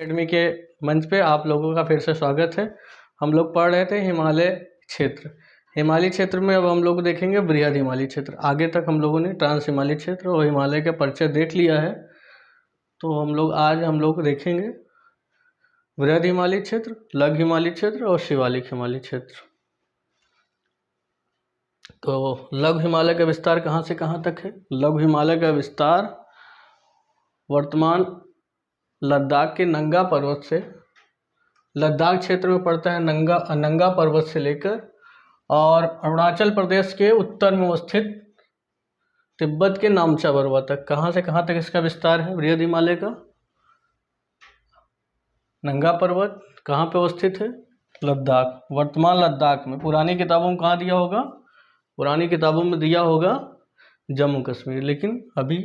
Academy के मंच पे आप लोगों का फिर से स्वागत है। हम लोग पढ़ रहे थे हिमालय क्षेत्र। हिमालय क्षेत्र में अब हम लोग देखेंगे बृहद हिमालय क्षेत्र। आगे तक हम लोगों ने ट्रांस हिमालय क्षेत्र और हिमालय के परिचय देख लिया है, तो आज हम लोग देखेंगे बृहद हिमालय क्षेत्र, लघु हिमालय क्षेत्र और शिवालिक हिमालय क्षेत्र। तो लघु हिमालय का विस्तार कहाँ से कहाँ तक है? लघु हिमालय का विस्तार वर्तमान लद्दाख के नंगा पर्वत से, लद्दाख क्षेत्र में पड़ता है नंगा पर्वत से लेकर और अरुणाचल प्रदेश के उत्तर में अवस्थित तिब्बत के नामचा बरवा तक। कहाँ से कहाँ तक इसका विस्तार है बृहद हिमालय का? नंगा पर्वत कहाँ पे अवस्थित है? लद्दाख, वर्तमान लद्दाख में। पुरानी किताबों में कहाँ दिया होगा? पुरानी किताबों में दिया होगा जम्मू कश्मीर, लेकिन अभी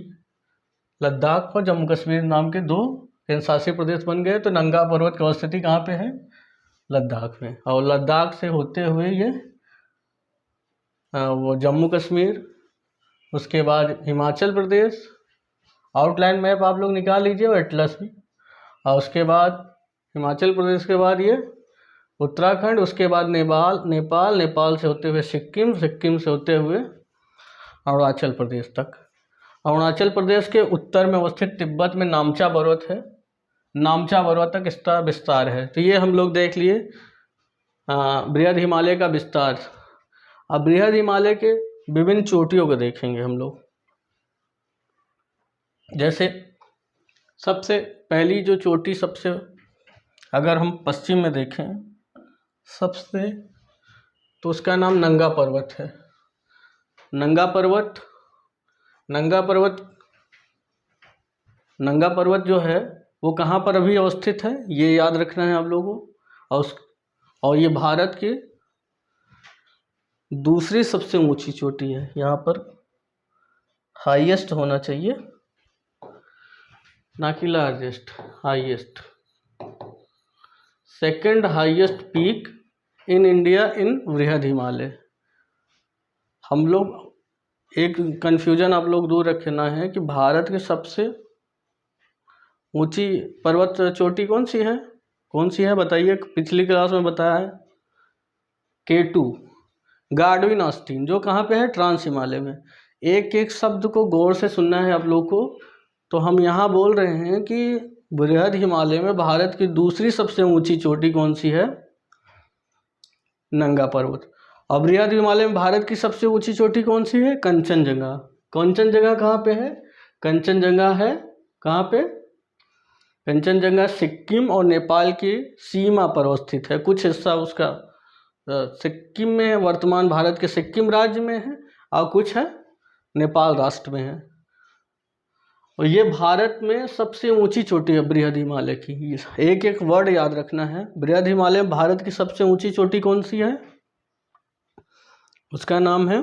लद्दाख और जम्मू कश्मीर नाम के दो केंद्रशासित प्रदेश बन गए। तो नंगा पर्वत की अवस्थिति कहाँ पे है? लद्दाख में। और लद्दाख से होते हुए ये वो जम्मू कश्मीर, उसके बाद हिमाचल प्रदेश, आउटलाइन मैप आप लोग निकाल लीजिए और एटलस भी। और उसके बाद हिमाचल प्रदेश के बाद ये उत्तराखंड, उसके बाद नेपाल से होते हुए सिक्किम से होते हुए अरुणाचल प्रदेश तक। अरुणाचल प्रदेश के उत्तर में अवस्थित तिब्बत में नामचा पर्वत है, नामचा पर्वत तक इसका विस्तार है। तो ये हम लोग देख लिए बृहद हिमालय का विस्तार। अब बृहद हिमालय के विभिन्न चोटियों को देखेंगे हम लोग। जैसे सबसे पहली जो चोटी, अगर हम पश्चिम में देखें सबसे, तो उसका नाम नंगा पर्वत है। नंगा पर्वत जो है वो कहाँ पर अभी अवस्थित है, ये याद रखना है आप लोगों को। और ये भारत की दूसरी सबसे ऊंची चोटी है। यहाँ पर हाईएस्ट होना चाहिए, ना कि largest, highest. Second highest peak in India in बृहद हिमालय। हम लोग एक कंफ्यूजन आप लोग दूर रखना है कि भारत की सबसे ऊंची पर्वत चोटी कौन सी है बताइए। पिछली क्लास में बताया है K2 गार्डविन ऑस्टिन, जो कहाँ पे है? ट्रांस हिमालय में। एक एक शब्द को गौर से सुनना है आप लोग को। तो हम यहाँ बोल रहे हैं कि बृहद हिमालय में भारत की दूसरी सबसे ऊंची चोटी कौन सी है? नंगा पर्वत। और बृहद हिमालय में भारत की सबसे ऊंची चोटी कौन सी है? कंचनजंगा। कंचनजंगा कहाँ पे है? कंचनजंगा है कहाँ पे? कंचनजंगा सिक्किम और नेपाल की सीमा पर अवस्थित है। कुछ हिस्सा उसका सिक्किम में है, वर्तमान भारत के सिक्किम राज्य में है, और कुछ है नेपाल राष्ट्र में है। और ये भारत में सबसे ऊंची चोटी है बृहद हिमालय की। एक एक वर्ड याद रखना है। बृहद हिमालय में भारत की सबसे ऊंची चोटी कौन सी है? उसका नाम है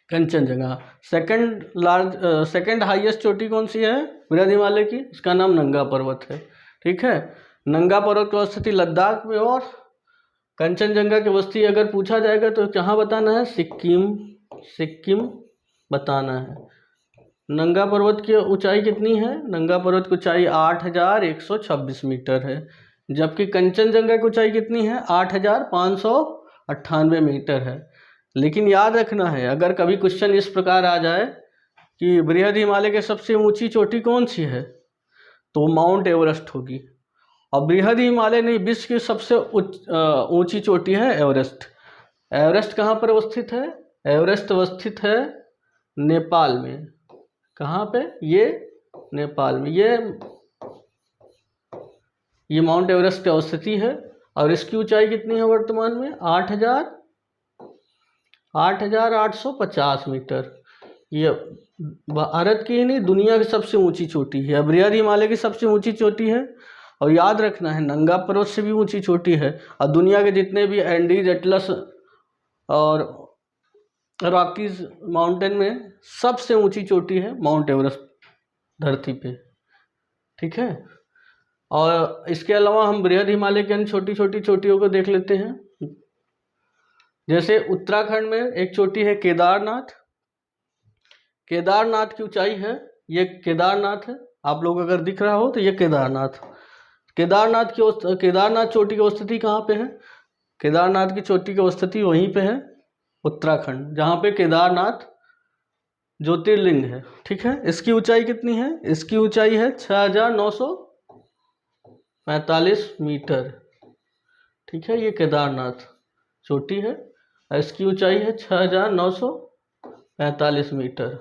कंचनजंगा। सेकंड हाईएस्ट चोटी कौन सी है बृहद हिमालय की? उसका नाम नंगा पर्वत है। ठीक है, नंगा पर्वत की अवस्थिति लद्दाख में, और कंचनजंगा की अवस्थिति अगर पूछा जाएगा तो कहाँ बताना है? सिक्किम बताना है। नंगा पर्वत की ऊंचाई कितनी है? नंगा पर्वत की ऊंचाई 8126 मीटर है, जबकि कंचनजंगा की ऊंचाई कितनी है? 8598 मीटर है। लेकिन याद रखना है, अगर कभी क्वेश्चन इस प्रकार आ जाए कि बृहद हिमालय के सबसे ऊंची चोटी कौन सी है, तो माउंट एवरेस्ट होगी। और बृहद हिमालय नहीं, विश्व की सबसे ऊंची चोटी है एवरेस्ट। एवरेस्ट कहाँ पर अवस्थित है? एवरेस्ट अवस्थित है नेपाल में। कहाँ पे? ये नेपाल में। ये माउंट एवरेस्ट की अवस्थिति है, और इसकी ऊंचाई कितनी है वर्तमान में? 8850 मीटर। ये भारत की ही नहीं, दुनिया की सबसे ऊंची चोटी है। बृहद हिमालय की सबसे ऊंची चोटी है। और याद रखना है, नंगा पर्वत से भी ऊंची चोटी है। और दुनिया के जितने भी एंडीज, एटलस और रॉकीज माउंटेन में सबसे ऊंची चोटी है माउंट एवरेस्ट धरती पे। ठीक है, और इसके अलावा हम बृहद हिमालय की अन्य छोटी छोटी चोटियों को देख लेते हैं। जैसे उत्तराखंड में एक चोटी है केदारनाथ। केदारनाथ की ऊंचाई है, ये केदारनाथ है आप लोग अगर दिख रहा हो तो ये केदारनाथ। केदारनाथ चोटी की स्थिति कहाँ पे है? केदारनाथ की चोटी की स्थिति वहीं पे है, उत्तराखंड, जहाँ पे केदारनाथ ज्योतिर्लिंग है। ठीक है, इसकी ऊंचाई कितनी है? इसकी ऊंचाई है 6945 मीटर। ठीक है, ये केदारनाथ चोटी है, इसकी ऊंचाई है 6945 मीटर।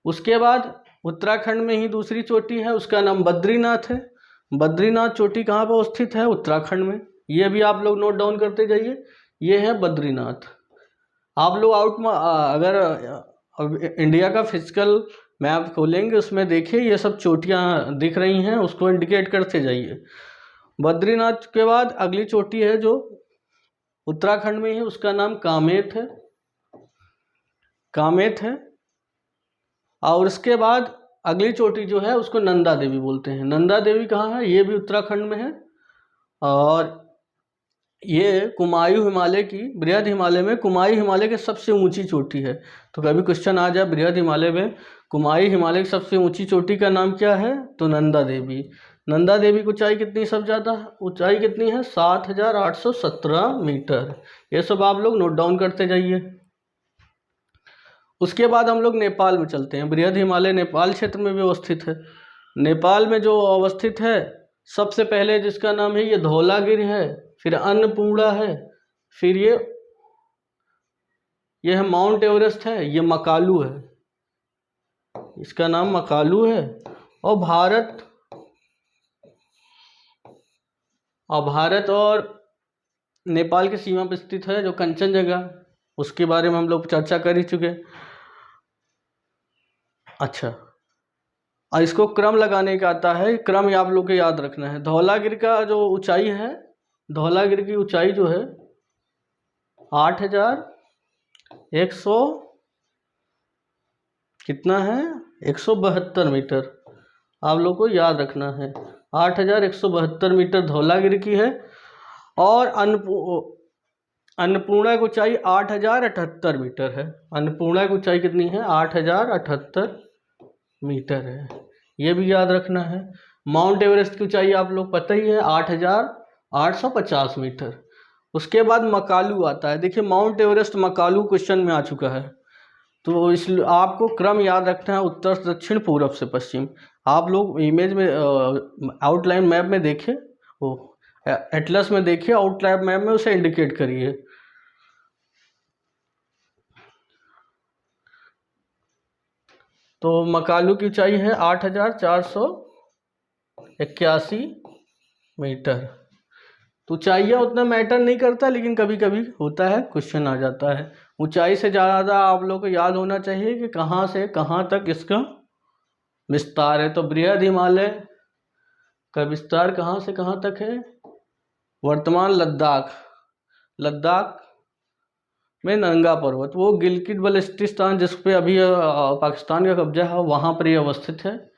उसके बाद उत्तराखंड में ही दूसरी चोटी है, उसका नाम बद्रीनाथ है। बद्रीनाथ चोटी कहाँ पर स्थित है? उत्तराखंड में। ये भी आप लोग नोट डाउन करते जाइए, ये है बद्रीनाथ। आप लोग अगर इंडिया का फिजिकल मैप खोलेंगे उसमें देखिए ये सब चोटियाँ दिख रही हैं, उसको इंडिकेट करते जाइए। बद्रीनाथ के बाद अगली चोटी है जो उत्तराखंड में है, उसका नाम कामेत है। कामेत है। और उसके बाद अगली चोटी जो है उसको नंदा देवी बोलते हैं। नंदा देवी कहाँ है? ये भी उत्तराखंड में है, और ये कुमायूं हिमालय की, बृहद हिमालय में कुमायूं हिमालय की सबसे ऊंची चोटी है। तो कभी क्वेश्चन आ जाए बृहद हिमालय में कुमायूं हिमालय की सबसे ऊंची चोटी का नाम क्या है, तो नंदा देवी। नंदा देवी की ऊंचाई कितनी? सब ज़्यादा ऊंचाई कितनी है? 7817 मीटर। ये सब आप लोग नोट डाउन करते जाइए। उसके बाद हम लोग नेपाल में चलते हैं। बृहद हिमालय नेपाल क्षेत्र में भी अवस्थित है। नेपाल में जो अवस्थित है सबसे पहले जिसका नाम है ये धौलागिरी है, फिर अन्नपूर्णा है, फिर ये है माउंट एवरेस्ट है, ये मकालू है, इसका नाम मकालू है। और भारत और नेपाल की सीमा पर स्थित है जो कंचनजंगा, उसके बारे में हम लोग चर्चा कर ही चुके। अच्छा, इसको क्रम लगाने का आता है, क्रम आप लोग को याद रखना है। धौलागिरी का जो ऊंचाई है, धौलागिरी की ऊंचाई जो है 8100 कितना है? 172 मीटर। आप लोग को याद रखना है 8172 मीटर धौलागिरी की है। और अन्नपूर्णा की ऊंचाई 8078 मीटर है। अन्नपूर्णा की ऊंचाई कितनी है? 8078 मीटर है, ये भी याद रखना है। माउंट एवरेस्ट की ऊंचाई आप लोग पता ही है 8850 मीटर। उसके बाद मकालू आता है। देखिए माउंट एवरेस्ट मकालू क्वेश्चन में आ चुका है, तो इसलिए आपको क्रम याद रखना है, उत्तर से दक्षिण, पूरब से पश्चिम। आप लोग इमेज में आउटलाइन मैप में देखिए, वो एटलस में देखिए, आउटलाइन मैप में उसे इंडिकेट करिए। तो मकालू की ऊंचाई है 8481 मीटर। तो ऊंचाइयाँ उतना मैटर नहीं करता, लेकिन कभी कभी होता है, क्वेश्चन आ जाता है। ऊंचाई से ज़्यादा आप लोग को याद होना चाहिए कि कहाँ से कहाँ तक इसका विस्तार है। तो बृहद हिमालय का विस्तार कहाँ से कहाँ तक है? वर्तमान लद्दाख में नंगा पर्वत, वो गिलगित बल्टिस्तान जिस पे अभी पाकिस्तान का कब्जा है, वहाँ पर ये अवस्थित है।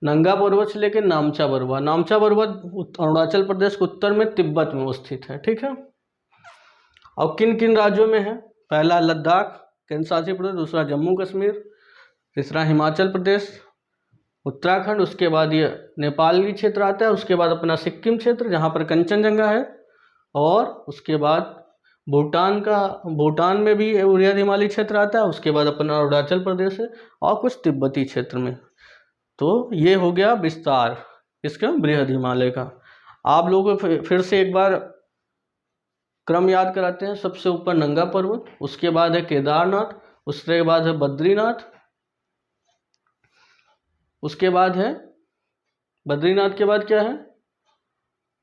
नंगा पर्वत से लेकर नामचा पर्वत अरुणाचल प्रदेश के उत्तर में तिब्बत में अवस्थित है। ठीक है, और किन किन राज्यों में है? पहला लद्दाख केंद्र शासित प्रदेश, दूसरा जम्मू कश्मीर, तीसरा हिमाचल प्रदेश, उत्तराखंड, उसके बाद ये नेपाल की क्षेत्र आता है, उसके बाद अपना सिक्किम क्षेत्र जहाँ पर कंचनजंगा है, और उसके बाद भूटान में भी बृहद हिमालय क्षेत्र आता है, उसके बाद अपना अरुणाचल प्रदेश है, और कुछ तिब्बती क्षेत्र में। तो ये हो गया विस्तार इसका बृहद हिमालय का। आप लोगों को फिर से एक बार क्रम याद कराते हैं। सबसे ऊपर नंगा पर्वत, उसके बाद है केदारनाथ, उसके बाद है बद्रीनाथ, उसके बाद है बद्रीनाथ के बाद क्या है?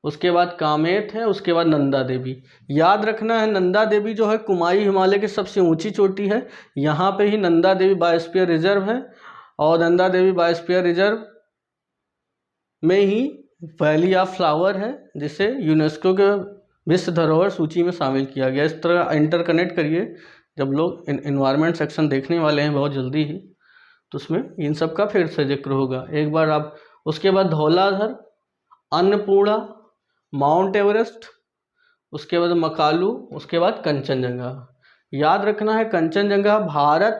उसके बाद कामेत है, उसके बाद नंदा देवी। याद रखना है नंदा देवी जो है कुमायूं हिमालय की सबसे ऊंची चोटी है। यहाँ पे ही नंदा देवी बायोस्फीयर रिजर्व है, और नंदा देवी बायोस्फीयर रिजर्व में ही वैली ऑफ फ्लावर है, जिसे यूनेस्को के विश्व धरोहर सूची में शामिल किया गया। इस तरह इंटरकनेक्ट करिए, जब लोग इन्वायरमेंट सेक्शन देखने वाले हैं बहुत जल्दी ही, तो उसमें इन सब का फिर से जिक्र होगा एक बार आप। उसके बाद धौलाधर, अन्नपूर्णा, माउंट एवरेस्ट, उसके बाद मकालू, उसके बाद कंचनजंगा। याद रखना है कंचनजंगा भारत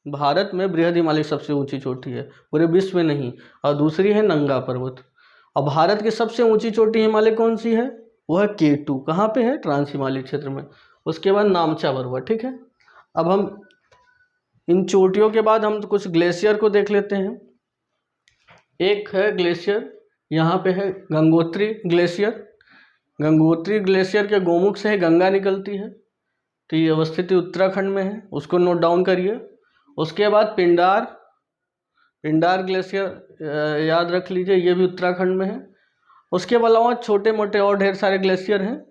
भारत में बृहद हिमालय सबसे ऊंची चोटी है, पूरे विश्व में नहीं। और दूसरी है नंगा पर्वत। और भारत की सबसे ऊंची चोटी हिमालय कौन सी है? वो है K2। कहाँ पे है? ट्रांस हिमालय क्षेत्र में। उसके बाद नामचा पर्वत। ठीक है, अब हम इन चोटियों के बाद हम कुछ ग्लेशियर को देख लेते हैं। एक है ग्लेशियर, यहाँ पे है गंगोत्री ग्लेशियर। गंगोत्री ग्लेशियर के गोमुख से गंगा निकलती है, तो ये अवस्थित उत्तराखंड में है, उसको नोट डाउन करिए। उसके बाद पिंडार ग्लेशियर याद रख लीजिए, ये भी उत्तराखंड में है। उसके अलावा छोटे मोटे और ढेर सारे ग्लेशियर हैं,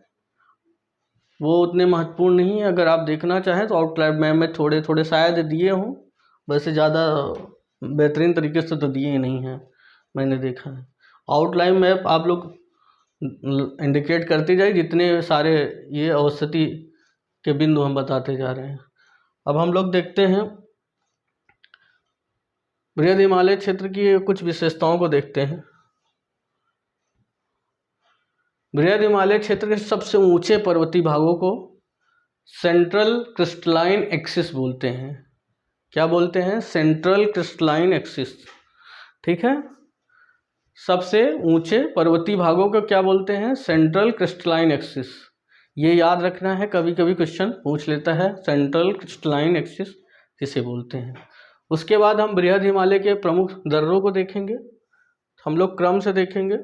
वो उतने महत्वपूर्ण नहीं है। अगर आप देखना चाहें तो आउटलाइन मैप में थोड़े थोड़े शायद दिए हों, वैसे ज़्यादा बेहतरीन तरीके से तो दिए नहीं हैं, मैंने देखा है। आउटलाइन मैप आप लोग इंडिकेट करती जाए जितने सारे ये अवस्थिति के बिंदु हम बताते जा रहे हैं। अब हम लोग देखते हैं बृहद हिमालय क्षेत्र की कुछ विशेषताओं को देखते हैं। बृहद हिमालय क्षेत्र के सबसे ऊंचे पर्वतीय भागों को सेंट्रल क्रिस्टलाइन एक्सिस बोलते हैं। क्या बोलते हैं? Central crystalline axis. ठीक है, सबसे ऊंचे पर्वतीय भागों को क्या बोलते हैं? Central crystalline axis. ये याद रखना है, कभी कभी क्वेश्चन पूछ लेता है सेंट्रल क्रिस्टलाइन एक्सिस किसे बोलते हैं। उसके बाद हम बृहद हिमालय के प्रमुख दर्रों को देखेंगे, हम लोग क्रम से देखेंगे।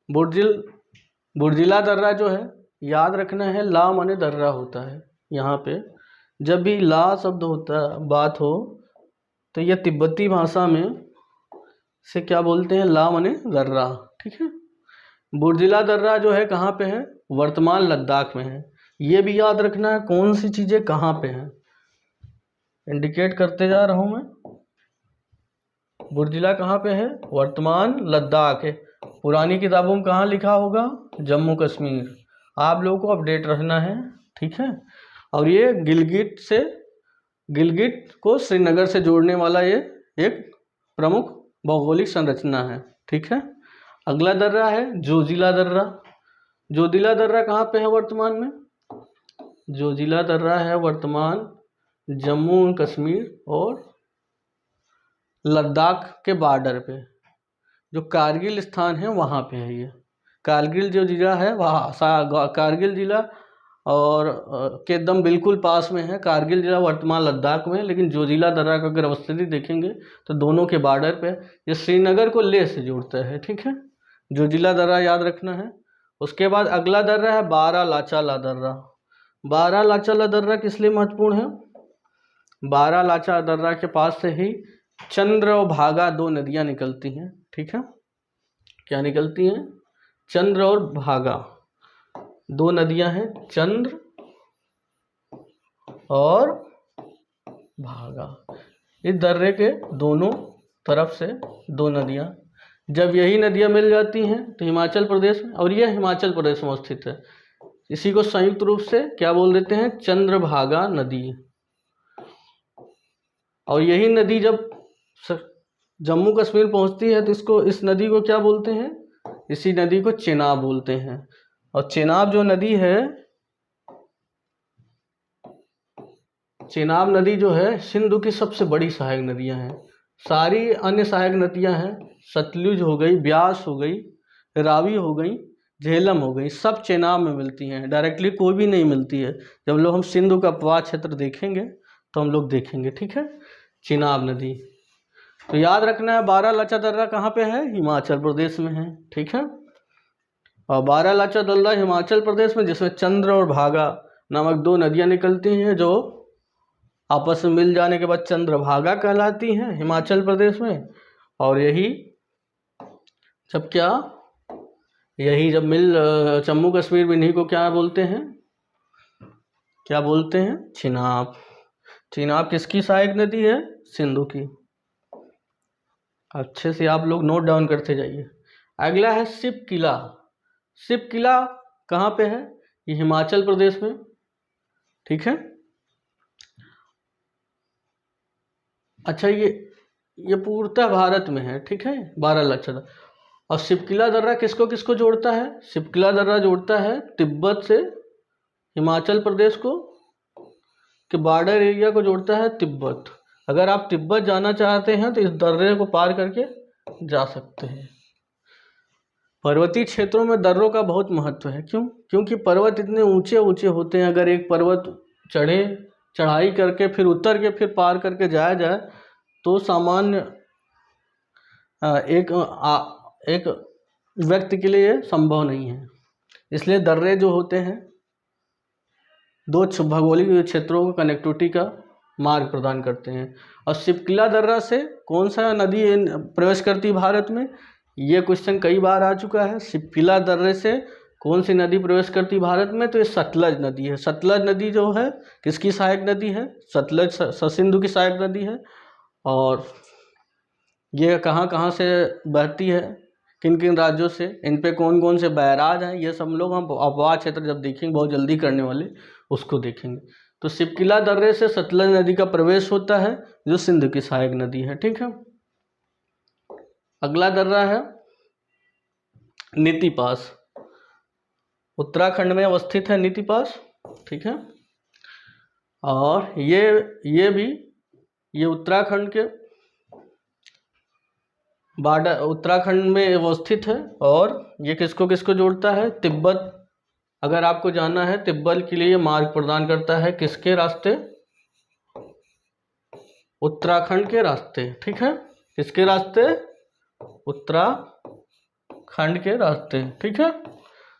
बुर्जिला दर्रा जो है, याद रखना है ला माने दर्रा होता है। यहाँ पे जब भी ला शब्द होता बात हो तो यह तिब्बती भाषा में से क्या बोलते हैं? ला माने दर्रा। ठीक है, बुर्जिला दर्रा जो है कहाँ पे है? वर्तमान लद्दाख में है। ये भी याद रखना है कौन सी चीज़ें कहाँ पे हैं, इंडिकेट करते जा रहा हूँ मैं। बुर्जिला कहाँ पे है? वर्तमान लद्दाख है। पुरानी किताबों में कहाँ लिखा होगा? जम्मू कश्मीर। आप लोगों को अपडेट रहना है, ठीक है। और ये गिलगिट को श्रीनगर से जोड़ने वाला ये एक प्रमुख भौगोलिक संरचना है, ठीक है। अगला दर्रा है जोजिला दर्रा। जोजिला दर्रा कहाँ पे है वर्तमान में? जोजिला दर्रा है वर्तमान जम्मू कश्मीर और लद्दाख के बॉर्डर पे, जो कारगिल स्थान है वहाँ पे है। ये कारगिल जो जिला है वहाँ, कारगिल जिला और के एकदम बिल्कुल पास में है। कारगिल जिला वर्तमान लद्दाख में है, लेकिन जोजिला दर्रा का अगर अवस्थिति देखेंगे तो दोनों के बॉर्डर पे ये श्रीनगर को लेह से जोड़ता है, ठीक है। जोजिला दर्रा याद रखना है। उसके बाद अगला दर्रा है बारालाचाला दर्रा। बारालाचाला दर्रा किस लिए महत्वपूर्ण है? बारालाचा दर्रा के पास से ही चंद्र और भागा दो नदियाँ निकलती हैं, ठीक है। क्या निकलती हैं? चंद्र और भागा दो नदियां हैं, चंद्र और भागा। इस दर्रे के दोनों तरफ से दो नदियां, जब यही नदियां मिल जाती हैं तो हिमाचल प्रदेश में, और यह हिमाचल प्रदेश में स्थित है, इसी को संयुक्त रूप से क्या बोल देते हैं? चंद्रभागा नदी। और यही नदी जब जम्मू कश्मीर पहुंचती है तो इस नदी को क्या बोलते हैं? इसी नदी को चेनाब बोलते हैं। और चेनाब जो नदी है, चेनाब नदी जो है सिंधु की सबसे बड़ी सहायक नदियां हैं। सारी अन्य सहायक नदियां हैं, सतलुज हो गई, ब्यास हो गई, रावी हो गई, झेलम हो गई, सब चेनाब में मिलती हैं। डायरेक्टली कोई भी नहीं मिलती है। जब लोग हम सिंधु का अपवाह क्षेत्र देखेंगे तो हम लोग देखेंगे, ठीक है, चेनाब नदी। तो याद रखना है बारालाचा दर्रा कहाँ पे है? हिमाचल प्रदेश में है, ठीक है। और बारालाचा दर्रा हिमाचल प्रदेश में, जिसमें चंद्र और भागा नामक दो नदियाँ निकलती हैं, जो आपस में मिल जाने के बाद चंद्रभागा कहलाती हैं हिमाचल प्रदेश में। और जब जम्मू कश्मीर में इन्हीं को क्या बोलते हैं? क्या बोलते हैं? चिनाब। चिनाब किसकी सहायक नदी है? सिंधु की। अच्छे से आप लोग नोट डाउन करते जाइए। अगला है शिव किला। शिव किला कहाँ पे है? ये हिमाचल प्रदेश में, ठीक है। अच्छा, ये पूर्णतः भारत में है, ठीक है, बारालाचा। और शिवकिला दर्रा किसको किसको जोड़ता है? शिवकिला दर्रा जोड़ता है तिब्बत से हिमाचल प्रदेश को, के बॉर्डर एरिया को जोड़ता है तिब्बत। अगर आप तिब्बत जाना चाहते हैं तो इस दर्रे को पार करके जा सकते हैं। पर्वतीय क्षेत्रों में दर्रों का बहुत महत्व है। क्यों? क्योंकि पर्वत इतने ऊंचे ऊंचे होते हैं। अगर एक पर्वत चढ़ाई करके फिर उतर के फिर पार करके जाया जाए तो सामान्य एक व्यक्ति के लिए ये संभव नहीं है। इसलिए दर्रे जो होते हैं दो भौगोलिक क्षेत्रों को कनेक्टिविटी का मार्ग प्रदान करते हैं। और शिपकिला दर्रा से कौन सा नदी प्रवेश करती है भारत में? ये क्वेश्चन कई बार आ चुका है। शिपकिला दर्रे से कौन सी नदी प्रवेश करती है भारत में? तो ये सतलज नदी है। सतलज नदी जो है किसकी सहायक नदी है? सतलज ससिंधु की सहायक नदी है। और ये कहाँ कहाँ से बहती है, किन किन राज्यों से, इन पे कौन कौन से बैराज हैं, ये सब लोग हम अपवाह क्षेत्र जब देखेंगे, बहुत जल्दी करने वाले, उसको देखेंगे। तो शिपकिला दर्रे से सतलज नदी का प्रवेश होता है जो सिंधु की सहायक नदी है। ठीक है। अगला दर्रा है नीति पास। उत्तराखंड में अवस्थित है नीति पास। ठीक है। और ये उत्तराखंड के बॉर्डर, उत्तराखंड में अवस्थित है। और ये किसको किसको जोड़ता है? तिब्बत। अगर आपको जाना है तिब्बत के लिए मार्ग प्रदान करता है। किसके रास्ते? उत्तराखंड के रास्ते। ठीक है। किसके रास्ते? उत्तराखंड के रास्ते। ठीक है।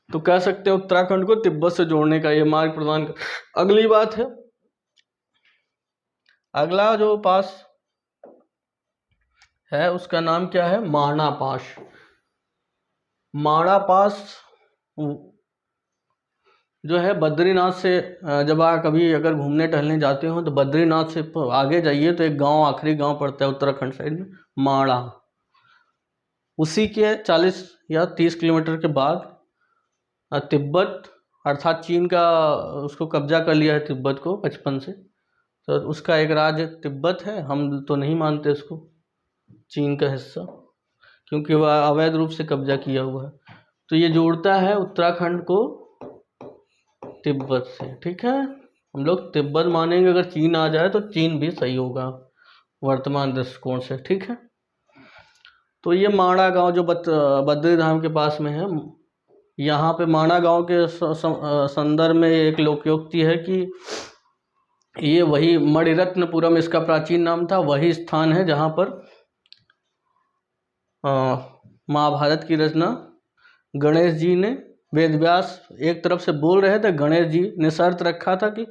तो कह सकते हैं उत्तराखंड को तिब्बत से जोड़ने का ये मार्ग प्रदान कर। अगली बात है, अगला जो पास है उसका नाम क्या है? माणा पास। माणा पास जो है बद्रीनाथ से, जब आप कभी अगर घूमने टहलने जाते हो तो बद्रीनाथ से आगे जाइए तो एक गांव, आखिरी गांव पड़ता है उत्तराखंड साइड में, माणा। उसी के 40 या 30 किलोमीटर के बाद तिब्बत अर्थात चीन का उसको कब्जा कर लिया है तिब्बत को बचपन से। तो उसका एक राज्य तिब्बत है। हम तो नहीं मानते उसको चीन का हिस्सा, क्योंकि वह अवैध रूप से कब्जा किया हुआ है। तो ये जोड़ता है उत्तराखंड को तिब्बत से। ठीक है। हम लोग तिब्बत मानेंगे, अगर चीन आ जाए तो चीन भी सही होगा वर्तमान दृष्टिकोण से। ठीक है। तो ये माणा गांव जो बद्री धाम के पास में है, यहाँ पे माणा गांव के संदर्भ में एक लोकोक्ति है कि ये वही मणिरत्नपुरम इसका प्राचीन नाम था, वही स्थान है जहाँ पर महाभारत की रचना गणेश जी ने, वेदव्यास एक तरफ से बोल रहे थे, गणेश जी ने शर्त रखा था कि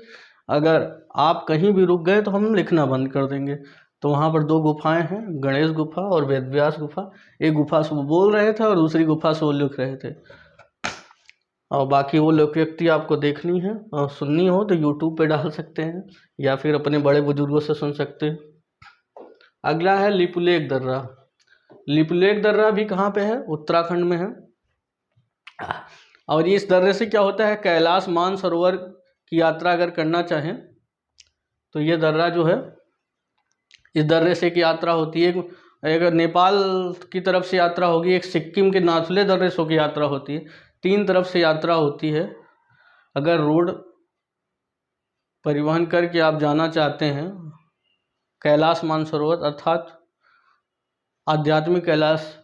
अगर आप कहीं भी रुक गए तो हम लिखना बंद कर देंगे। तो वहाँ पर दो गुफाएं हैं, गणेश गुफा और वेदव्यास गुफा। एक गुफा से वो बोल रहे थे और दूसरी गुफा से वो लिख रहे थे। और बाकी वो लोकोक्ति आपको देखनी है और सुननी हो तो यूट्यूब पे डाल सकते हैं या फिर अपने बड़े बुजुर्गों से सुन सकते हैं। अगला है लिपुलेख दर्रा। लिपुलेख दर्रा भी कहाँ पे है? उत्तराखंड में है। और इस दर्रे से क्या होता है, कैलाश मानसरोवर की यात्रा अगर करना चाहें तो ये दर्रा जो है, इस दर्रे से की यात्रा होती है। एक नेपाल की तरफ से यात्रा होगी, एक सिक्किम के नाथुले दर्रे से की यात्रा होती है। 3 तरफ से यात्रा होती है। अगर रोड परिवहन करके आप जाना चाहते हैं कैलाश मानसरोवर अर्थात आध्यात्मिक कैलाश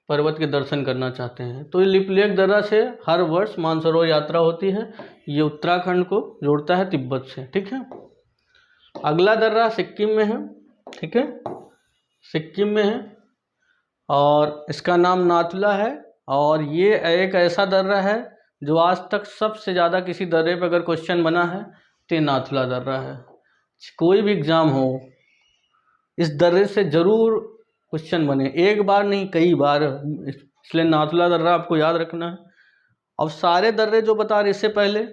पर्वत के दर्शन करना चाहते हैं तो लिपुलेख दर्रा से हर वर्ष मानसरोवर यात्रा होती है। ये उत्तराखंड को जोड़ता है तिब्बत से। ठीक है। अगला दर्रा सिक्किम में है। ठीक है। सिक्किम में है और इसका नाम नाथुला है। और ये एक ऐसा दर्रा है जो आज तक सबसे ज़्यादा किसी दर्रे पर अगर क्वेश्चन बना है तो ये नाथुला दर्रा है। कोई भी एग्ज़ाम हो इस दर्रे से ज़रूर क्वेश्चन बने, एक बार नहीं कई बार, इसलिए नाथुला दर्रा आपको याद रखना है। अब सारे दर्रे जो बता रहे, इससे पहले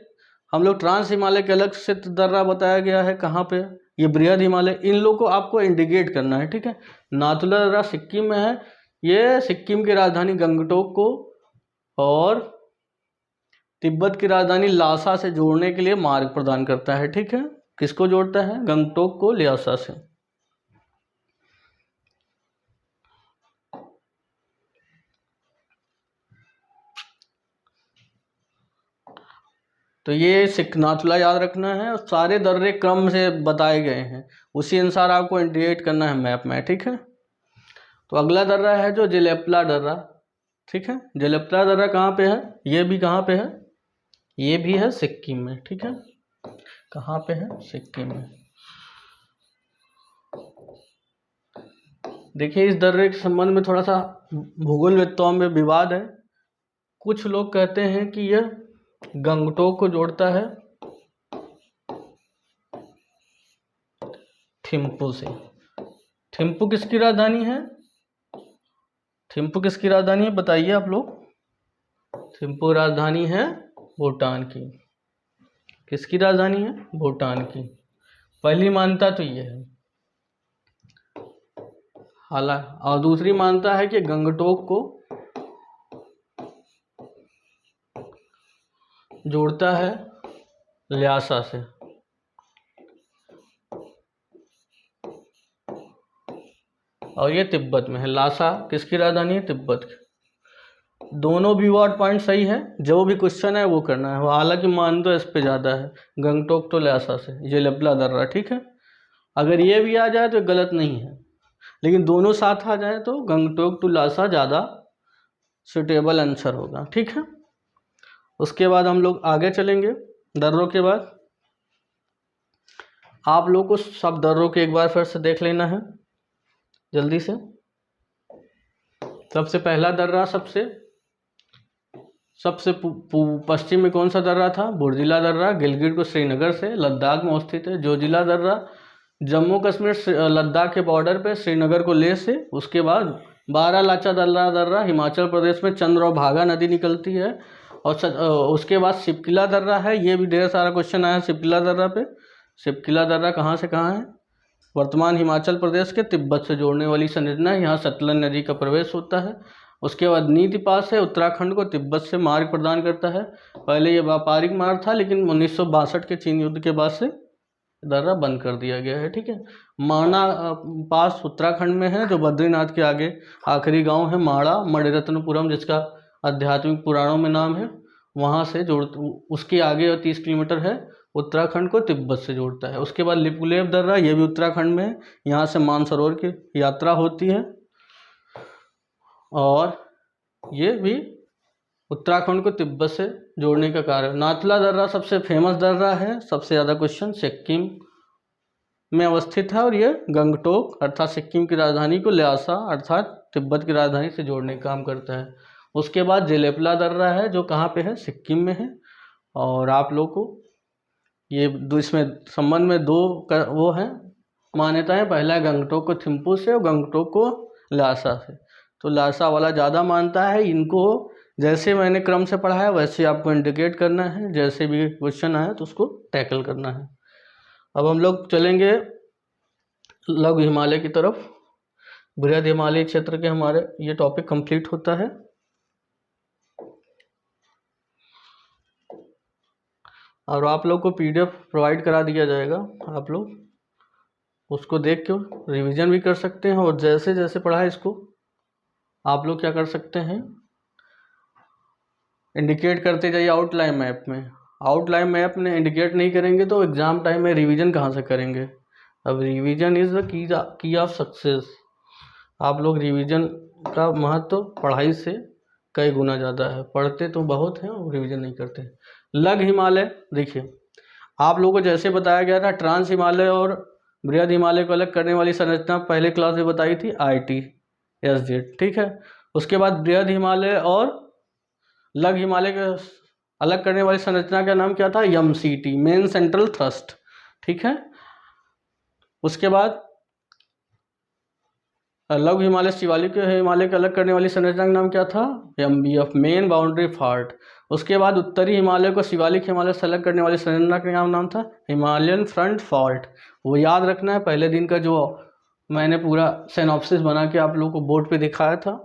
हम लोग ट्रांस हिमालय के अलग से दर्रा बताया गया है, कहाँ पे? ये बृहद हिमालय, इन लोगों को आपको इंडिकेट करना है। ठीक है। नाथुला दर्रा सिक्किम में है। ये सिक्किम की राजधानी गंगटोक को और तिब्बत की राजधानी लासा से जोड़ने के लिए मार्ग प्रदान करता है। ठीक है। किसको जोड़ता है? गंगटोक को ल्हासा से। तो ये नाथुला याद रखना है और सारे दर्रे क्रम से बताए गए हैं, उसी अनुसार आपको इंडिकेट करना है मैप में, ठीक है। तो अगला दर्रा है जो जेलेपला दर्रा, ठीक है। जेलेपला दर्रा कहाँ पे है, ये भी कहाँ पे है, ये भी है सिक्किम में, ठीक है। कहाँ पे है, सिक्किम में। देखिए इस दर्रे के संबंध में थोड़ा सा भूगोलवेत्ताओं में विवाद है। कुछ लोग कहते हैं कि यह गंगटोक को जोड़ता है थिम्पू से। थिम्पू किसकी राजधानी है, थिम्पू किसकी राजधानी है बताइए आप लोग। थिम्पू राजधानी है भूटान की। किसकी राजधानी है, भूटान की। पहली मान्यता तो ये है। हालांकि और दूसरी मान्यता है कि गंगटोक को जोड़ता है ल्हासा से। और ये तिब्बत में है। ल्हासा किसकी राजधानी है, तिब्बत की। दोनों भी वर्ड पॉइंट सही है, जो भी क्वेश्चन है वो करना है। हालांकि मान तो इस पे ज़्यादा है, गंगटोक तो ल्हासा से, ये जेलेपला दर्रा, ठीक है। अगर ये भी आ जाए तो गलत नहीं है, लेकिन दोनों साथ आ जाए तो गंगटोक टू ल्हासा ज़्यादा सुटेबल आंसर होगा, ठीक है। उसके बाद हम लोग आगे चलेंगे। दर्रों के बाद आप लोग को सब दर्रों के एक बार फिर से देख लेना है जल्दी से। सबसे पहला दर्रा सबसे पश्चिम में कौन सा दर्रा था, बुर्जिला दर्रा, गिलगित को श्रीनगर से लद्दाख में स्थित है। जोजिला दर्रा जम्मू कश्मीर लद्दाख के बॉर्डर पे श्रीनगर को ले से। उसके बाद बारालाचा दर्रा हिमाचल प्रदेश में चंद्र और भागा नदी निकलती है। और उसके बाद शिपकिला दर्रा है, ये भी ढेर सारा क्वेश्चन आया शिपकिला दर्रा पे। शिपकिला दर्रा कहाँ से कहाँ है, वर्तमान हिमाचल प्रदेश के तिब्बत से जोड़ने वाली संरचना है, यहाँ सतलज नदी का प्रवेश होता है। उसके बाद नीति पास है, उत्तराखंड को तिब्बत से मार्ग प्रदान करता है। पहले ये व्यापारिक मार्ग था, लेकिन 1962 के चीन युद्ध के बाद से दर्रा बंद कर दिया गया है, ठीक है। माणा पास उत्तराखंड में है, जो बद्रीनाथ के आगे आखिरी गांव है। माणा मणिरत्नपुरम, जिसका आध्यात्मिक पुराणों में नाम है, वहाँ से उसके आगे 30 किलोमीटर है, उत्तराखंड को तिब्बत से जोड़ता है। उसके बाद लिपुलेख दर्रा, ये भी उत्तराखंड में है, यहाँ से मानसरोवर की यात्रा होती है और ये भी उत्तराखंड को तिब्बत से जोड़ने का कार्य। नाथुला दर्रा सबसे फेमस दर्रा है, सबसे ज़्यादा क्वेश्चन सिक्किम में अवस्थित है और ये गंगटोक अर्थात सिक्किम की राजधानी को ल्हासा अर्थात तिब्बत की राजधानी से जोड़ने का काम करता है। उसके बाद जेलेपला दर्रा है, जो कहाँ पे है, सिक्किम में है। और आप लोग को ये इसमें संबंध में दो वो हैं मान्यताएं। पहला है गंगटोक को थिम्पू से और गंगटोक को ल्हासा से। तो ल्हासा वाला ज़्यादा मानता है। इनको जैसे मैंने क्रम से पढ़ा है वैसे आपको इंडिकेट करना है, जैसे भी क्वेश्चन आए तो उसको टैकल करना है। अब हम लोग चलेंगे लघु हिमालय की तरफ। बृहद हिमालय क्षेत्र के हमारे ये टॉपिक कंप्लीट होता है। और आप लोग को PDF प्रोवाइड करा दिया जाएगा, आप लोग उसको देख के रिवीजन भी कर सकते हैं। और जैसे जैसे पढ़ा है इसको आप लोग क्या कर सकते हैं, इंडिकेट करते जाइए आउटलाइन मैप में। आउटलाइन मैप में इंडिकेट नहीं करेंगे तो एग्ज़ाम टाइम में रिवीजन कहाँ से करेंगे। अब revision is the key of success. आप लोग रिवीजन का महत्व पढ़ाई से कई गुना ज़्यादा है। पढ़ते तो बहुत हैं और रिवीजन नहीं करते। लघु हिमालय, देखिए आप लोगों को जैसे बताया गया था, ट्रांस हिमालय और बृहद हिमालय को अलग करने वाली संरचना पहले क्लास में बताई थी, ITSZ, ठीक है। उसके बाद बृहद हिमालय और लघु हिमालय के अलग करने वाली संरचना का नाम क्या था, MCT, मेन सेंट्रल थ्रस्ट, ठीक है। उसके बाद लघु हिमालय शिवालिक हिमालय के अलग करने वाली संरचना का नाम क्या था, MBF, मेन बाउंड्री फॉल्ट। उसके बाद उत्तरी हिमालय को शिवालिक हिमालय से अलग करने वाली संरचना का नाम था हिमालयन फ्रंट फॉल्ट। वो याद रखना है, पहले दिन का जो मैंने पूरा सिनॉप्सिस बना के आप लोगों को बोर्ड पे दिखाया था।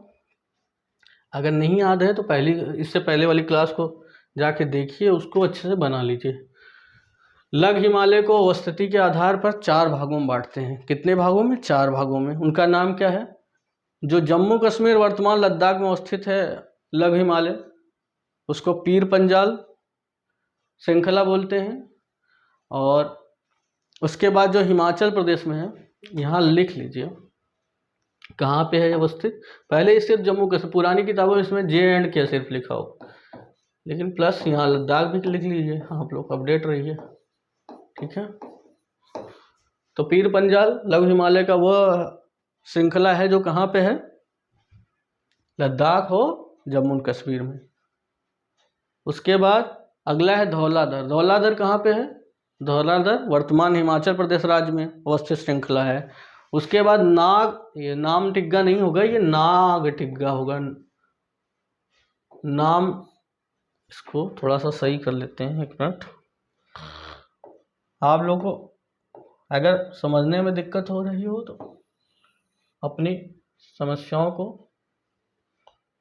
अगर नहीं याद है तो इससे पहले वाली क्लास को जाके देखिए, उसको अच्छे से बना लीजिए। लघु हिमालय को अवस्थिति के आधार पर 4 भागों में बांटते हैं। कितने भागों में, 4 भागों में। उनका नाम क्या है, जो जम्मू कश्मीर वर्तमान लद्दाख में अवस्थित है लघु हिमालय, उसको पीर पंजाल श्रृंखला बोलते हैं। और उसके बाद जो हिमाचल प्रदेश में है, यहाँ लिख लीजिए कहाँ पे है अवस्थित। पहले ये सिर्फ जम्मू कश्मीर, पुरानी किताबों में इसमें J&K सिर्फ लिखा हो, लेकिन प्लस यहाँ लद्दाख भी लिख लीजिए, आप लोग अपडेट रहिए, ठीक है। तो पीर पंजाल लघु हिमालय का वह श्रृंखला है जो कहाँ पे है, लद्दाख हो जम्मू और कश्मीर में। उसके बाद अगला है धौलाधर। धौलाधर कहाँ पे है, धौलाधर वर्तमान हिमाचल प्रदेश राज्य में अवस्थित श्रृंखला है। उसके बाद नाग, ये नाम टिग्गा नहीं होगा, ये नाग टिग्गा होगा। नाम, इसको थोड़ा सा सही कर लेते हैं, एक मिनट। आप लोगों को अगर समझने में दिक्कत हो रही हो तो अपनी समस्याओं को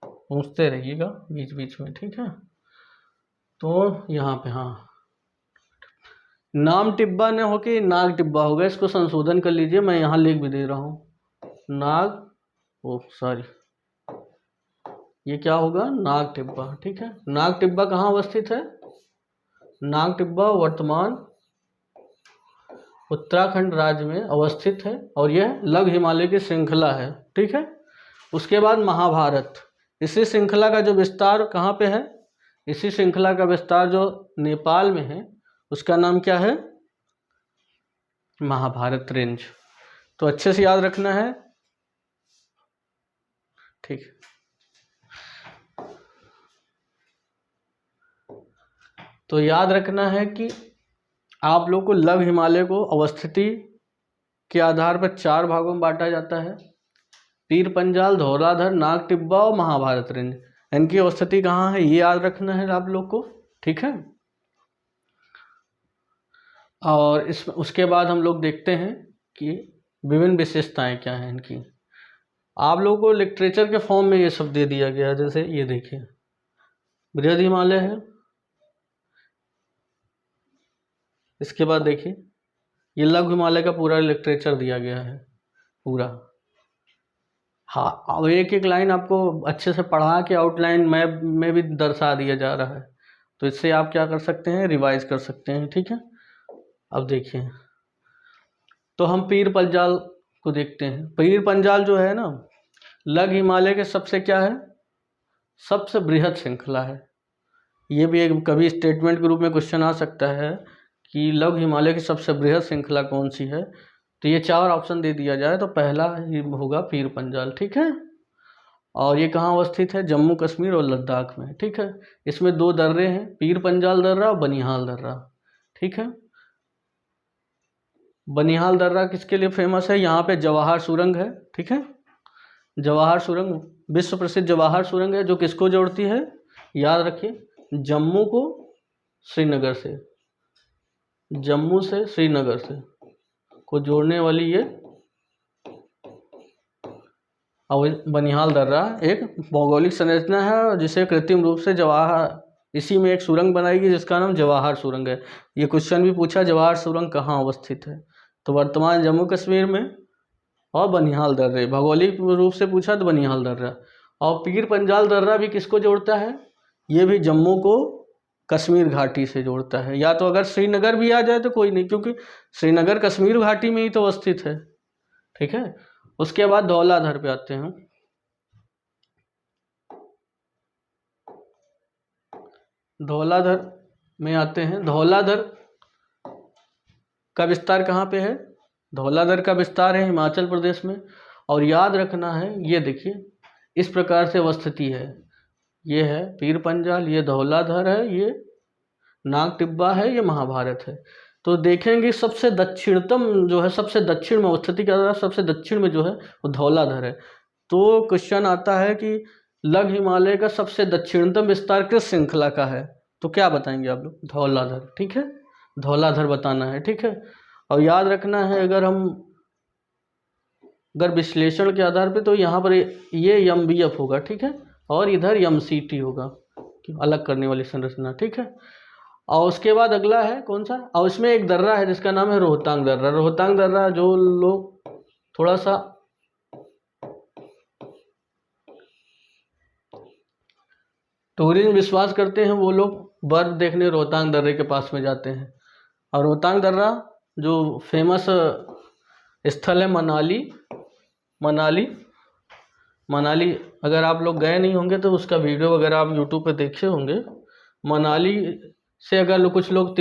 पूछते रहिएगा बीच बीच में, ठीक है। तो यहाँ पे हाँ, नाम टिब्बा न हो के नाग टिब्बा होगा, इसको संशोधन कर लीजिए, मैं यहाँ लिख भी दे रहा हूँ नाग, ओ सॉरी, ये क्या होगा, नाग टिब्बा, ठीक है। नाग टिब्बा कहाँ अवस्थित है, नाग टिब्बा वर्तमान उत्तराखंड राज्य में अवस्थित है और यह लघु हिमालय की श्रृंखला है, ठीक है। उसके बाद महाभारत, इसी श्रृंखला का जो विस्तार कहाँ पे है, इसी श्रृंखला का विस्तार जो नेपाल में है उसका नाम क्या है, महाभारत रेंज। तो अच्छे से याद रखना है, ठीक है। तो याद रखना है कि आप लोग को लघु हिमालय को अवस्थिति के आधार पर 4 भागों में बांटा जाता है, पीर पंजाल, धौलाधर, नाग टिब्बा और महाभारत रेंज। इनकी अवस्थिति कहाँ है ये याद रखना है आप लोग को, ठीक है। और उसके बाद हम लोग देखते हैं कि विभिन्न विशेषताएं क्या हैं इनकी। आप लोगों को लिटरेचर के फॉर्म में ये सब दे दिया गया, जैसे ये देखिए बृहद हिमालय है, इसके बाद देखिए ये लघु हिमालय का पूरा लिटरेचर दिया गया है पूरा। हाँ, अब एक एक लाइन आपको अच्छे से पढ़ा के आउटलाइन मैप में भी दर्शा दिया जा रहा है, तो इससे आप क्या कर सकते हैं, रिवाइज कर सकते हैं, ठीक है। अब देखिए, तो हम पीर पंजाल को देखते हैं। पीर पंजाल जो है ना, लघु हिमालय के सबसे क्या है, सबसे बृहद श्रृंखला है। ये भी एक कभी स्टेटमेंट के रूप में क्वेश्चन आ सकता है कि लघु हिमालय की सबसे बृहद श्रृंखला कौन सी है, तो ये 4 ऑप्शन दे दिया जाए तो पहला ही होगा पीर पंजाल, ठीक है। और ये कहाँ अवस्थित है, जम्मू कश्मीर और लद्दाख में, ठीक है। इसमें 2 दर्रे हैं, पीर पंजाल दर्रा और बनिहाल दर्रा, ठीक है। बनिहाल दर्रा किसके लिए फेमस है, यहाँ पे जवाहर सुरंग है, ठीक है। जवाहर सुरंग विश्व प्रसिद्ध जवाहर सुरंग है, जो किसको जोड़ती है, याद रखिए, जम्मू को श्रीनगर से, जम्मू से श्रीनगर से को जोड़ने वाली ये बनिहाल दर्रा एक भौगोलिक संरचना है जिसे कृत्रिम रूप से जवाहर, इसी में एक सुरंग बनाएगी जिसका नाम जवाहर सुरंग है। ये क्वेश्चन भी पूछा जवाहर सुरंग कहाँ अवस्थित है, तो वर्तमान जम्मू कश्मीर में, और बनिहाल दर्रे भौगोलिक रूप से पूछा तो बनिहाल दर्रा। और पीर पंजाल दर्रा भी किसको जोड़ता है, ये भी जम्मू को कश्मीर घाटी से जोड़ता है। या तो अगर श्रीनगर भी आ जाए तो कोई नहीं, क्योंकि श्रीनगर कश्मीर घाटी में ही तो अवस्थित है, ठीक है। उसके बाद धौलाधर पे आते हैं। धौलाधर में आते हैं, धौलाधर का विस्तार कहाँ पे है, धौलाधर का विस्तार है हिमाचल प्रदेश में। और याद रखना है, ये देखिए इस प्रकार से अवस्थिति है, ये है पीर पंजाल, ये धौलाधर है, ये नाग टिब्बा है, ये महाभारत है। तो देखेंगे सबसे दक्षिणतम जो है, सबसे दक्षिण में अवस्थिति का सबसे दक्षिण में जो है वो धौलाधर है। तो क्वेश्चन आता है कि लघु हिमालय का सबसे दक्षिणतम विस्तार किस श्रृंखला का है, तो क्या बताएंगे आप लोग, धौलाधर, ठीक है, धौलाधर बताना है, ठीक है। और याद रखना है, अगर विश्लेषण के आधार पे तो यहाँ पर ये MBF होगा, ठीक है, और इधर MCT होगा, अलग करने वाली संरचना, ठीक है। और उसके बाद अगला है कौन सा, और इसमें एक दर्रा है जिसका नाम है रोहतांग दर्रा। रोहतांग दर्रा जो लोग थोड़ा सा टूरिज्म विश्वास करते हैं वो लोग बर्फ देखने रोहतांग दर्रे के पास में जाते हैं। और रोहतांग दर्रा जो फेमस स्थल है मनाली अगर आप लोग गए नहीं होंगे तो उसका वीडियो वगैरह आप यूट्यूब पे देखे होंगे। मनाली से अगर कुछ लोग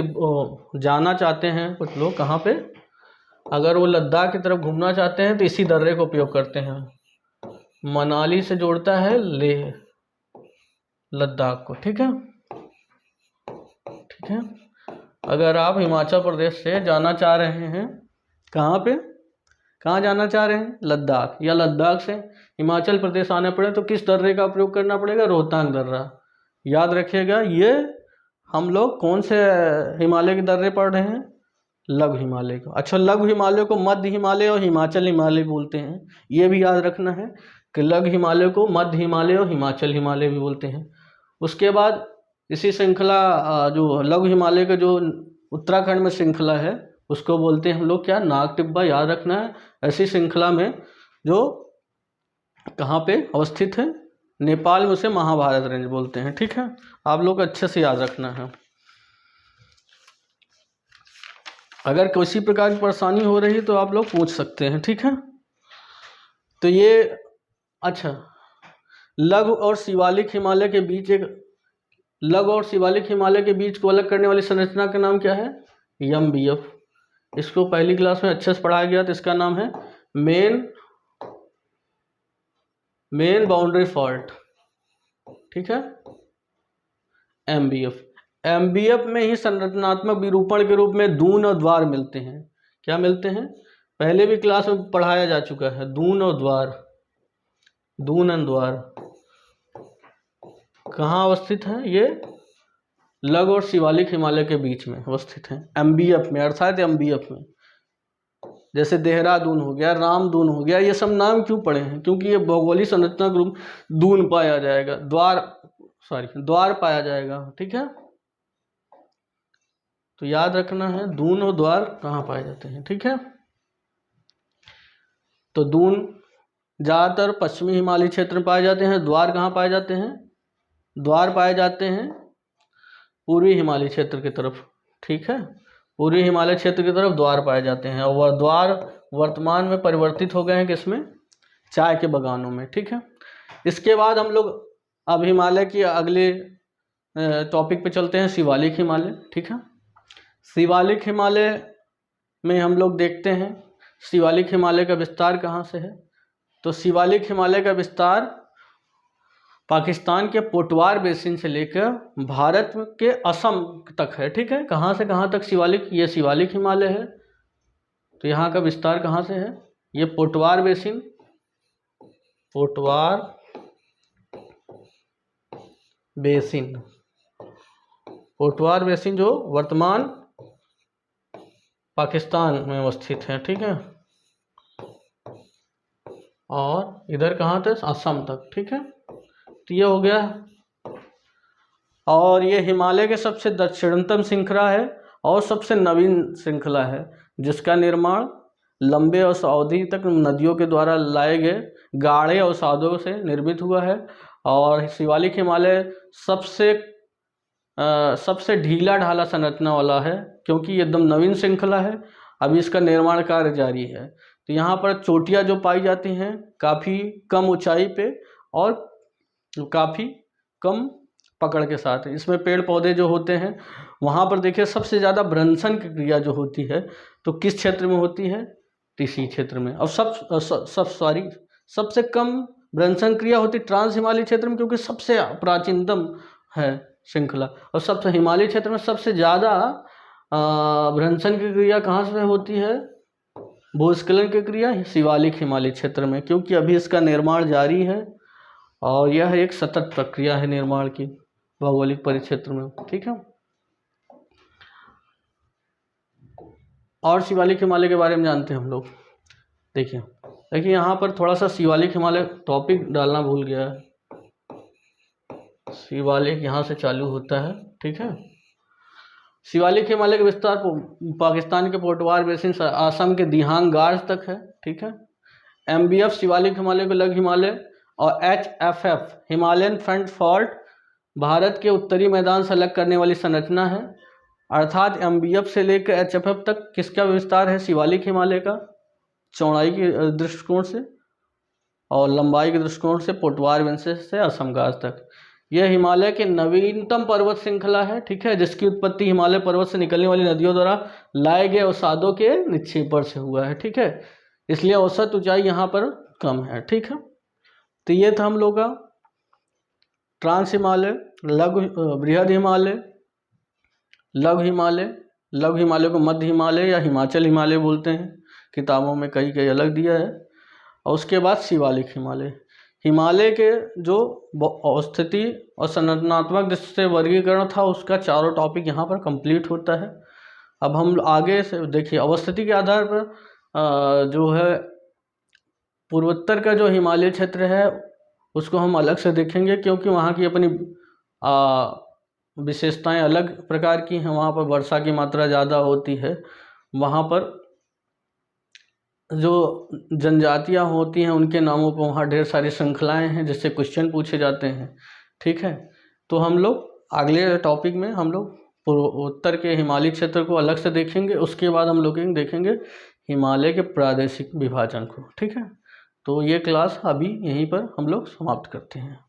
जाना चाहते हैं, कुछ लोग कहाँ पे, अगर वो लद्दाख की तरफ घूमना चाहते हैं तो इसी दर्रे का उपयोग करते हैं। मनाली से जोड़ता है लेह लद्दाख को, ठीक है। अगर आप हिमाचल प्रदेश से जाना चाह रहे हैं, कहाँ जाना चाह रहे हैं, लद्दाख, या लद्दाख से हिमाचल प्रदेश आना पड़े तो किस दर्रे का प्रयोग करना पड़ेगा, रोहतांग दर्रा। याद रखिएगा, ये हम लोग कौन से हिमालय के दर्रे पढ़ रहे हैं, लघु हिमालय को। अच्छा, लघु हिमालय को मध्य हिमालय और हिमाचल हिमालय बोलते हैं, ये भी याद रखना है कि लघु हिमालय को मध्य हिमालय और हिमाचल हिमालय भी बोलते हैं। उसके बाद इसी श्रृंखला जो लघु हिमालय का जो उत्तराखंड में श्रृंखला है उसको बोलते हैं हम लोग क्या, नाग टिब्बा। याद रखना है, ऐसी श्रृंखला में जो कहाँ पे अवस्थित है, नेपाल में, उसे महाभारत रेंज बोलते हैं, ठीक है। आप लोग अच्छे से याद रखना है। अगर किसी प्रकार की परेशानी हो रही है तो आप लोग पूछ सकते हैं, ठीक है। तो ये अच्छा, लघु और शिवालिक हिमालय के बीच लघु और शिवालिक हिमालय के बीच को अलग करने वाली संरचना का नाम क्या है, MBF। इसको पहली क्लास में अच्छे से पढ़ाया गया, तो इसका नाम है मेन बाउंड्री फॉल्ट, ठीक है, MBF में ही संरचनात्मक विरूपण के रूप में दून और द्वार मिलते हैं। क्या मिलते हैं, पहले भी क्लास में पढ़ाया जा चुका है, दून और द्वार। कहाँ अवस्थित है, ये लघु और शिवालिक हिमालय के बीच में अवस्थित है, MBF में, अर्थात MBF में। जैसे देहरादून हो गया, रामदून हो गया, ये सब नाम क्यों पड़े हैं, क्योंकि ये भौगोलिक संरचना के रूप दून पाया जाएगा, द्वार पाया जाएगा, ठीक है। तो याद रखना है दून और द्वार कहाँ पाए जाते हैं, ठीक है। तो दून ज़्यादातर पश्चिमी हिमालय क्षेत्र में पाए जाते हैं। द्वार कहाँ पाए जाते हैं, द्वार पाए जाते हैं पूर्वी हिमालय क्षेत्र की तरफ, ठीक है। पूर्वी हिमालय क्षेत्र की तरफ द्वार पाए जाते हैं, और वह द्वार वर्तमान में परिवर्तित हो गए हैं किसमें, चाय के बागानों में, ठीक है। इसके बाद हम लोग अब हिमालय की अगले टॉपिक पे चलते हैं, शिवालिक हिमालय, ठीक है। शिवालिक हिमालय में हम लोग देखते हैं शिवालिक हिमालय का विस्तार कहाँ से है। तो शिवालिक हिमालय का विस्तार पाकिस्तान के पोटवार बेसिन से लेकर भारत के असम तक है, ठीक है। कहाँ से कहाँ तक शिवालिक, ये शिवालिक हिमालय है। तो यहाँ का विस्तार कहाँ से है, ये पोटवार बेसिन जो वर्तमान पाकिस्तान में अवस्थित है, ठीक है। और इधर कहाँ तक, असम तक, ठीक है। तो ये हो गया। और ये हिमालय के सबसे दक्षिणतम श्रृंखला है और सबसे नवीन श्रृंखला है, जिसका निर्माण लंबे अवधि तक नदियों के द्वारा लाए गए गाढ़े अवसादों से निर्मित हुआ है। और शिवालिक हिमालय सबसे ढीला ढाला संरचना वाला है, क्योंकि ये एकदम नवीन श्रृंखला है, अभी इसका निर्माण कार्य जारी है। तो यहाँ पर चोटियाँ जो पाई जाती हैं काफ़ी कम ऊंचाई पे और काफ़ी कम पकड़ के साथ, इसमें पेड़ पौधे जो होते हैं वहाँ पर देखिए सबसे ज़्यादा भ्रंशन की क्रिया जो होती है तो किस क्षेत्र में होती है, इसी क्षेत्र में। और सबसे कम भ्रंशन क्रिया होती ट्रांस हिमालय क्षेत्र में, क्योंकि सबसे प्राचीनतम है श्रृंखला। और सबसे हिमालय क्षेत्र में सबसे ज़्यादा भ्रंशन की क्रिया कहाँ से होती है, भूस्खलन की क्रिया शिवालिक हिमालय क्षेत्र में, क्योंकि अभी इसका निर्माण जारी है और यह एक सतत प्रक्रिया है निर्माण की भौगोलिक परिक्षेत्र में, ठीक है। और शिवालिक हिमालय के बारे में जानते हैं हम लोग। देखिए यहाँ पर थोड़ा सा शिवालिक हिमालय टॉपिक डालना भूल गया है। शिवालिक यहाँ से चालू होता है, ठीक है। शिवालिक हिमालय का विस्तार पाकिस्तान के पोटवार बेसिन से असम के दिहांग गार्ज तक है, ठीक है। MBF शिवालिक हिमालय को लघु हिमालय और HFF Himalayan front fault Bharat के उत्तरी मैदान से अलग करने वाली संरचना है, अर्थात MBF से लेकर HFF तक किसका विस्तार है? शिवालिक हिमालय का, चौड़ाई के दृष्टिकोण से और लंबाई के दृष्टिकोण से पोटवार विंसेस से असम घाट तक। यह हिमालय के नवीनतम पर्वत श्रृंखला है, ठीक है, जिसकी उत्पत्ति हिमालय पर्वत से निकलने वाली नदियों द्वारा लाए गए अवसादों के निक्षेपण से हुआ है, ठीक है, इसलिए औसत ऊंचाई यहाँ पर कम है, ठीक है। तो ये था हम लोग का ट्रांस हिमालय, बृहद हिमालय, लघु हिमालय, लघु हिमालय को मध्य हिमालय या हिमाचल हिमालय बोलते हैं, किताबों में कई अलग दिया है। और उसके बाद शिवालिक हिमालय। हिमालय के जो अवस्थिति और संरचनात्मक दृष्टि से वर्गीकरण था उसका चारों टॉपिक यहाँ पर कंप्लीट होता है। अब हम आगे से देखिए, अवस्थिति के आधार पर जो है पूर्वोत्तर का जो हिमालय क्षेत्र है उसको हम अलग से देखेंगे, क्योंकि वहाँ की अपनी विशेषताएं अलग प्रकार की हैं। वहाँ पर वर्षा की मात्रा ज़्यादा होती है, वहाँ पर जो जनजातियाँ होती हैं उनके नामों पर वहाँ ढेर सारी श्रृंखलाएं हैं जिससे क्वेश्चन पूछे जाते हैं, ठीक है। तो हम लोग अगले टॉपिक में हम लोग पूर्वोत्तर के हिमालय क्षेत्र को अलग से देखेंगे, उसके बाद हम लोग देखेंगे हिमालय के प्रादेशिक विभाजन को, ठीक है। तो ये क्लास अभी यहीं पर हम लोग समाप्त करते हैं।